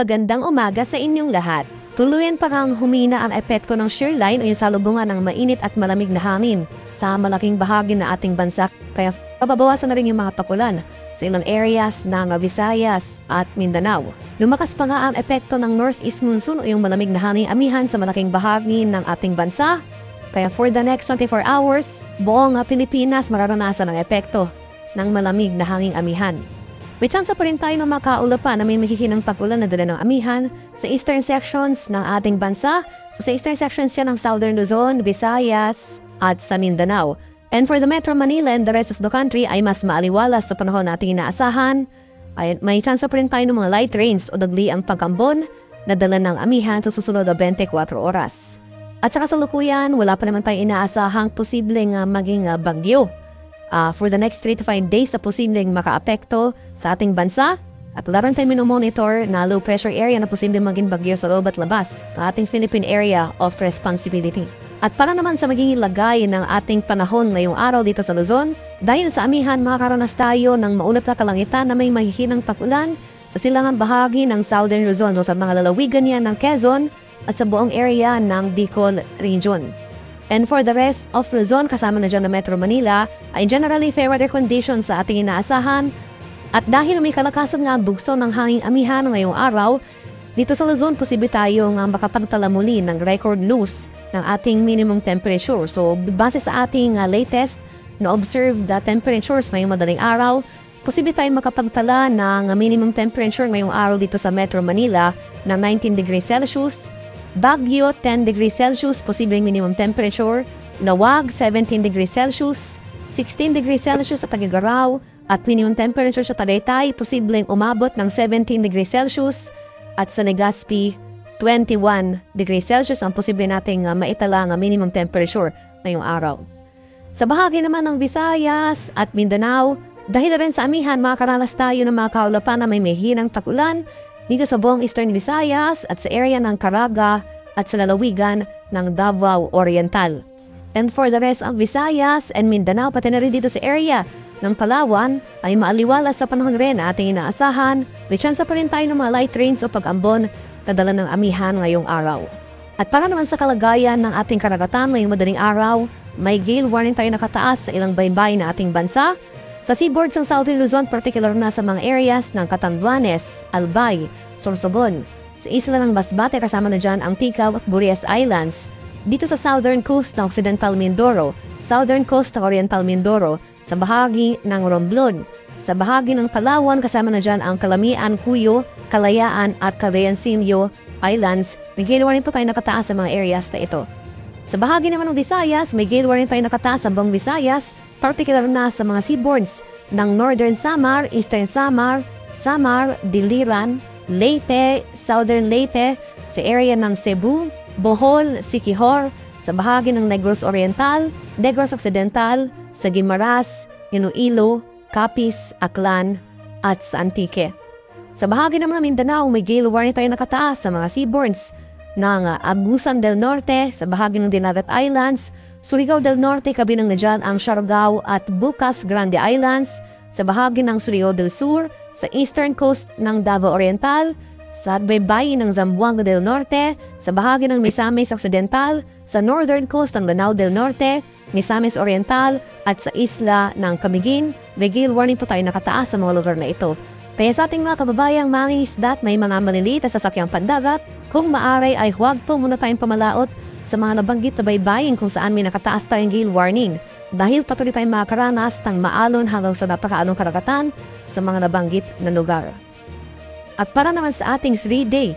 magandang umaga sa inyong lahat. Tuluyan pa ngang humina ang epekto ng shear line o yung salubungan ng mainit at malamig na hangin sa malaking bahagi ng ating bansa. Kaya pababawasan na rin yung mga pakulan sa ilang areas ng Visayas at Mindanao. Lumakas pa nga ang epekto ng northeast monsoon o yung malamig na hangin amihan sa malaking bahagi ng ating bansa. Kaya for the next 24 hours, buong Pilipinas mararanasan ang epekto ng malamig na hanging amihan. May tsansa pa rin tayo na makaulapan na may mahihinang pag-ulan na dala ng amihan sa eastern sections ng ating bansa. So sa eastern sections yan ng Southern Luzon, Visayas at sa Mindanao. And for the Metro Manila and the rest of the country ay mas maaliwalas sa panahon nating inaasahan. Ay may tsansa pa rin tayo ng mga light rains o dagli ang pag-ambon na dala ng amihan sa susunod na 24 oras. At sa kasalukuyan, wala pa naman tayong inaasahang posibleng maging bagyo. For the next 3 to 5 days na posibleng makaapekto sa ating bansa at wala rin tayo minomonitor na low pressure area na posibleng maging bagyo sa loob at labas ng ating Philippine Area of Responsibility. At para naman sa magiging lagay ng ating panahon ngayong araw dito sa Luzon, dahil sa amihan makakaranas tayo ng maulap na kalangitan na may mahihinang pag-ulan sa silangang bahagi ng Southern Luzon o sa mga lalawigan niya ng Quezon at sa buong area ng Bicol Region. And for the rest of Luzon, kasama na dyan na Metro Manila, ay generally fair weather conditions sa ating inaasahan. At dahil may kalakasan nga ang bugso ng hanging amihan ngayong araw, dito sa Luzon, posible tayong makapagtala muli ng record lows ng ating minimum temperature. So, base sa ating latest na observed temperatures ngayong madaling araw, posible tayong makapagtala ng minimum temperature ngayong araw dito sa Metro Manila ng 19 degrees Celsius, Baguio, 10 degrees Celsius, posibleng minimum temperature. Lawag, 17 degrees Celsius, 16 degrees Celsius sa Tagigaraw, at minimum temperature sa Tagaytay, posibleng umabot ng 17 degrees Celsius. At sa Legazpi, 21 degrees Celsius ang posible nating maitala ng minimum temperature ngayong araw. Sa bahagi naman ng Visayas at Mindanao, dahil rin sa amihan, makakaranas tayo ng mga kaulapan na may mahinang tag-ulan dito sa buong Eastern Visayas at sa area ng Caraga at sa lalawigan ng Davao Oriental. And for the rest of Visayas and Mindanao, pati na rin dito sa area ng Palawan, ay maaliwalas sa panahon rin na ating inaasahan. May tsansa pa rin tayo ng mga light rains o pag-ambon na dala ng amihan ngayong araw. At para naman sa kalagayan ng ating karagatan ngayong madaling araw, may gale warning tayo nakataas sa ilang baybay na ating bansa. Sa seaboards ng Southern Luzon, particular na sa mga areas ng Catanduanes, Albay, Sorsogon. Sa isla ng Masbate, kasama na dyan ang Ticao at Burias Islands. Dito sa southern coast ng Occidental Mindoro, southern coast ng Oriental Mindoro, sa bahagi ng Romblon. Sa bahagi ng Palawan, kasama na dyan ang Calamian, Cuyo, Kalayaan at Cagayancillo Islands. May gale warning po tayo nakataas sa mga areas na ito. Sa bahagi naman ng Visayas, may gale warning tayo nakataas sa buong Visayas, particular na sa mga seaboards ng Northern Samar, Eastern Samar, Samar, Diliran, Leyte, Southern Leyte, sa area ng Cebu, Bohol, Siquijor, sa bahagi ng Negros Oriental, Negros Occidental, sa Guimaras, Iloilo, Capiz, Aklan, at sa Antique. Sa bahagi naman ng Mindanao, may gale warning tayo nakataas sa mga seaboards ng Agusan del Norte, sa bahagi ng Dinagat Islands, Surigao del Norte, kabilang na dyan ang Siargao at Bucas Grande Islands, sa bahagi ng Surigao del Sur, sa eastern coast ng Davao Oriental, sa baybayin ng Zamboanga del Norte, sa bahagi ng Misamis Occidental, sa northern coast ng Lanao del Norte, Misamis Oriental, at sa isla ng Camiguin. May gale warning po tayo nakataas sa mga lugar na ito. Kaya sa ating mga kababayang mangingisdat, may mga maliliit na sasakyang pandagat, kung maaari ay huwag po muna tayong pamalaot sa mga nabanggit na baybayin kung saan may nakataas tayong gale warning dahil patuloy tayong makakaranas ng maalon hanggang sa napakaalong karagatan sa mga nabanggit na lugar. At para naman sa ating 3-day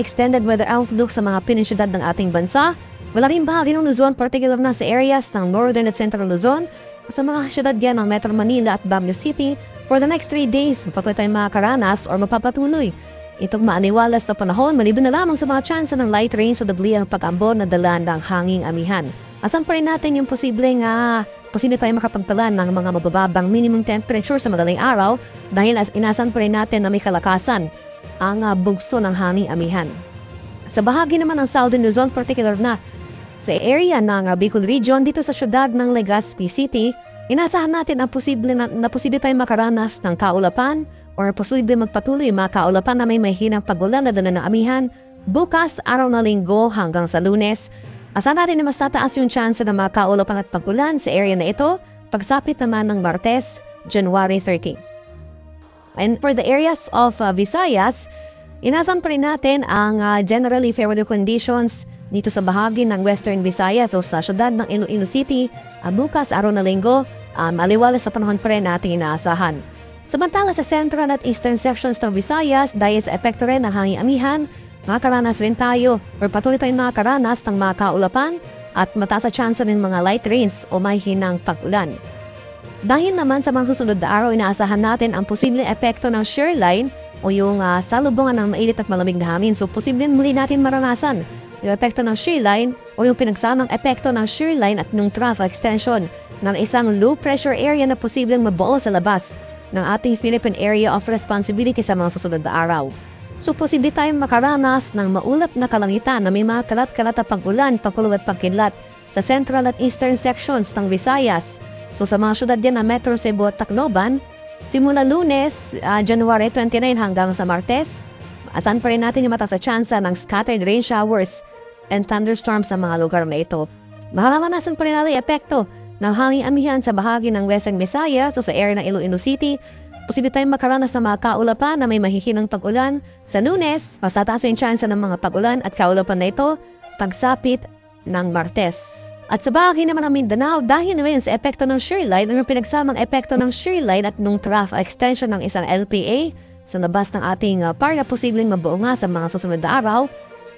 extended weather outlook sa mga pininsyudad ng ating bansa, wala rin bahagi ng Luzon, particular na sa areas ng Northern at Central Luzon, sa mga syudad yan ng Metro Manila at Baguio City. For the next 3 days, patuloy tayong makakaranas o mapapatuloy itong maaniwalas na panahon, maliban na lamang sa mga tsansa ng light rains o dagli ang pag-ambon na dala ng hanging amihan. Asan pa rin natin yung posible tayong makapagtala ng mga mabababang minimum temperature sa madaling araw dahil inasan pa rin natin na may kalakasan ang bugso ng hanging amihan. Sa bahagi naman ng Southern Luzon, particular na sa area ng Bicol Region, dito sa syudad ng Legazpi City, inasahan natin ang posible tayong makaranas ng kaulapan or posible magpatuloy yung mga kaulapan na may mahinang pagulan na dala ng amihan bukas araw na Linggo hanggang sa Lunes. Asahan natin na mas tataas yung chance na mga kaulapan at pagulan sa area na ito pagsapit naman ng Martes, January 13. And for the areas of Visayas, inasan pa rin natin ang generally fair weather conditions dito sa bahagi ng Western Visayas o sa syudad ng Iloilo City bukas araw na Linggo, maliwalas sa panahon pa rin natin inaasahan. Samantala sa Central at Eastern sections ng Visayas, dahil sa epekto rin ng hanging amihan, makakaranas rin tayo or patuloy tayong nakakaranas ng mga kaulapan at mataas sa chance rin mga light rains o may hinang pag-ulan. Dahil naman sa mga susunod na araw, inaasahan natin ang posibleng epekto ng shear line o yung salubungan ng mainit at malamig na hangin. So posibleng muli natin maranasan yung epekto ng shear line o yung pinagsamang epekto ng shear line at ng trough extension ng isang low pressure area na posibleng mabuo sa labas ng ating Philippine Area of Responsibility sa mga susunod na araw. So posible tayong makaranas ng maulap na kalangitan na may mga kalat-kalat na pag-ulan, pagkulog at pagkidlat sa Central at Eastern sections ng Visayas. So sa mga syudad din na Metro Cebu at Tacloban, simula Lunes, January 29 hanggang sa Martes, asan pa rin natin yung mataas sa tsansa ng scattered rain showers and thunderstorms sa mga lugar na ito. Mahalamanasan pa rin natin yung epekto ng hanging amihan sa bahagi ng Western Visayas o sa area ng Iloilo City. Posible tayong makaranas sa mga kaulapan na may mahihinang pag-ulan. Sa Lunes, mas tataas yung tsansa ng mga pag-ulan at kaulapan na ito pagsapit ng Martes. At sa bahagi naman ng Mindanao, dahil rin sa epekto ng shear line o yung pinagsamang epekto ng shear line at nung trough extension ng isang LPA sa labas ng ating par na posibleng mabuo nga sa mga susunod na araw,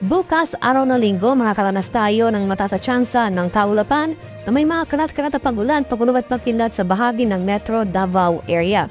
bukas araw na Linggo makakaranas tayo ng mataas na tsansa ng kaulapan na may mga kalat-kalat na pag-ulan, pagulog at pagkilat sa bahagi ng Metro Davao area.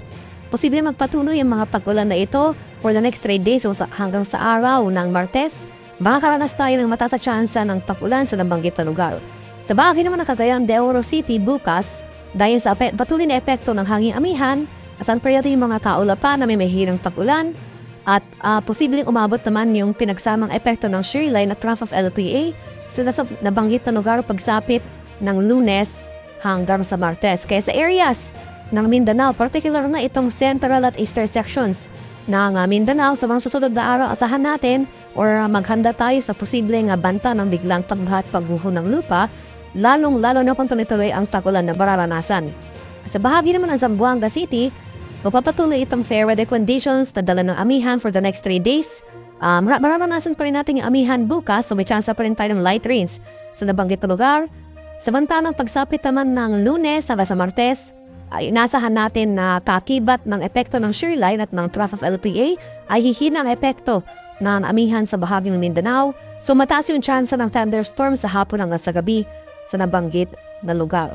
Posible magpatuloy ang mga pag-ulan na ito for the next 3 days o hanggang sa araw ng Martes, makakaranas tayo ng mataas na tsansa ng pag-ulan sa nabanggit na lugar. Sa bahagi naman ng Cagayan de Oro City bukas, dahil sa patuloy na epekto ng hanging amihan, asan pa rin yung mga kaulapan na may mahirang pag-ulan at posibleng umabot naman yung pinagsamang epekto ng shear line at trough of LPA sa nabanggit na lugar pagsapit ng Lunes hanggang sa Martes. Kaya sa areas ng Mindanao, particular na itong Central at Eastern sections ng Mindanao, sa mga susunod na araw, asahan natin or maghanda tayo sa posibleng banta ng biglang pagbaha at pagguho ng lupa, lalong-lalo na kung tuloy-tuloy ang pag-ulan na mararanasan. Sa bahagi naman ng Zamboanga City, magpapatuloy itong fair weather conditions na dala ng amihan for the next 3 days. Mararanasan pa rin natin yung amihan bukas, so may chance pa rin tayo ng light rains sa nabanggit na lugar. Samantalang pagsapit naman ng Lunes hanggang sa Martes, inasahan natin na kakibat ng epekto ng shear line at ng trough of LPA ay hihina ang epekto ng amihan sa bahagi ng Mindanao. So mataas yung chance ng thunderstorm sa hapon hanggang sa gabi sa nabanggit na lugar.